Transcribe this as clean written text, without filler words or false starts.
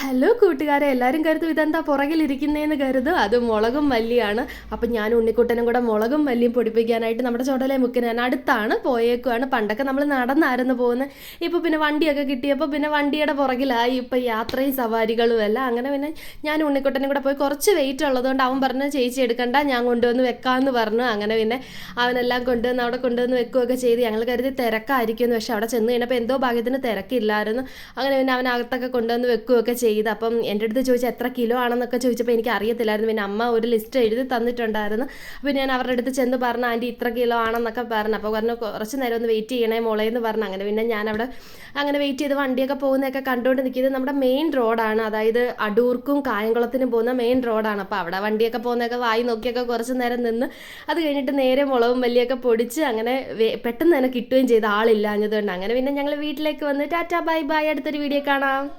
Hello കൂട്ടുകാരെ, എല്ലാവരും കരുതും ഇതെന്താ പുറകിലിരിക്കുന്നതെന്ന് കരുതും. അത് മുളകും മല്ലിയാണ്. അപ്പം ഞാൻ ഉണ്ണിക്കുട്ടനും കൂടെ മുളകും മല്ലിയും പൊടിപ്പിക്കാനായിട്ട് നമ്മുടെ ചുടലെ മുക്കിന് അടുത്താണ് പോയേക്കുവാണ്. പണ്ടൊക്കെ നമ്മൾ നടന്നായിരുന്നു പോകുന്നത്. ഇപ്പോൾ പിന്നെ വണ്ടിയൊക്കെ കിട്ടിയപ്പോൾ പിന്നെ വണ്ടിയുടെ പുറകിലായി ഇപ്പോൾ യാത്രയും സവാരികളും എല്ലാം. അങ്ങനെ പിന്നെ ഞാൻ ഉണ്ണിക്കുട്ടനും കൂടെ പോയി കുറച്ച് വെയിറ്റ് ഉള്ളതുകൊണ്ട് അവൻ പറഞ്ഞു ചേച്ചി എടുക്കണ്ട, ഞാൻ കൊണ്ടുവന്ന് വെക്കാമെന്ന് പറഞ്ഞു. അങ്ങനെ പിന്നെ അവനെല്ലാം കൊണ്ടുവന്ന് അവിടെ കൊണ്ടുവന്ന് വെക്കുകയൊക്കെ ചെയ്ത്. ഞങ്ങൾ കരുതി തിരക്കായിരിക്കുമെന്ന്. പക്ഷെ അവിടെ ചെന്ന് കഴിഞ്ഞപ്പോൾ എന്തോ ഭാഗ്യത്തിന് തിരക്കില്ലായിരുന്നു. അങ്ങനെ പിന്നെ അവനകത്തൊക്കെ കൊണ്ടുവന്ന് വെക്കുകയൊക്കെ ചെയ്ത്. അപ്പം എൻ്റെ അടുത്ത് ചോദിച്ചാൽ എത്ര കിലോ ആണെന്നൊക്കെ ചോദിച്ചപ്പോൾ എനിക്ക് അറിയത്തില്ലായിരുന്നു. പിന്നെ അമ്മ ഒരു ലിസ്റ്റ് എഴുതി തന്നിട്ടുണ്ടായിരുന്നു. അപ്പോൾ ഞാൻ അവരുടെ അടുത്ത് ചെന്ന് പറഞ്ഞു ആൻറ്റി ഇത്ര കിലോ ആണെന്നൊക്കെ പറഞ്ഞു. അപ്പോൾ പറഞ്ഞു കുറച്ച് നേരം ഒന്ന് വെയിറ്റ് ചെയ്യണേ മോളെ എന്ന് പറഞ്ഞു. അങ്ങനെ പിന്നെ ഞാനവിടെ അങ്ങനെ വെയിറ്റ് ചെയ്ത് വണ്ടിയൊക്കെ പോകുന്നതൊക്കെ കണ്ടുകൊണ്ട് നിൽക്കുന്നത് നമ്മുടെ മെയിൻ റോഡാണ്. അതായത് അടൂർക്കും കായംകുളത്തിനും പോകുന്ന മെയിൻ റോഡാണ്. അപ്പോൾ അവിടെ വണ്ടിയൊക്കെ പോകുന്നതൊക്കെ വായി നോക്കിയൊക്കെ കുറച്ച് നേരം നിന്ന് അത് കഴിഞ്ഞിട്ട് നേരെ മുളകും മല്ലിയൊക്കെ പൊടിച്ച് അങ്ങനെ പെട്ടെന്ന് തന്നെ കിട്ടുകയും ചെയ്ത് ആളില്ലാഞ്ഞതുകൊണ്ട്. അങ്ങനെ പിന്നെ ഞങ്ങൾ വീട്ടിലേക്ക് വന്ന് ടാറ്റാ ബൈ ബൈ, അടുത്തൊരു വീഡിയോ കാണാം.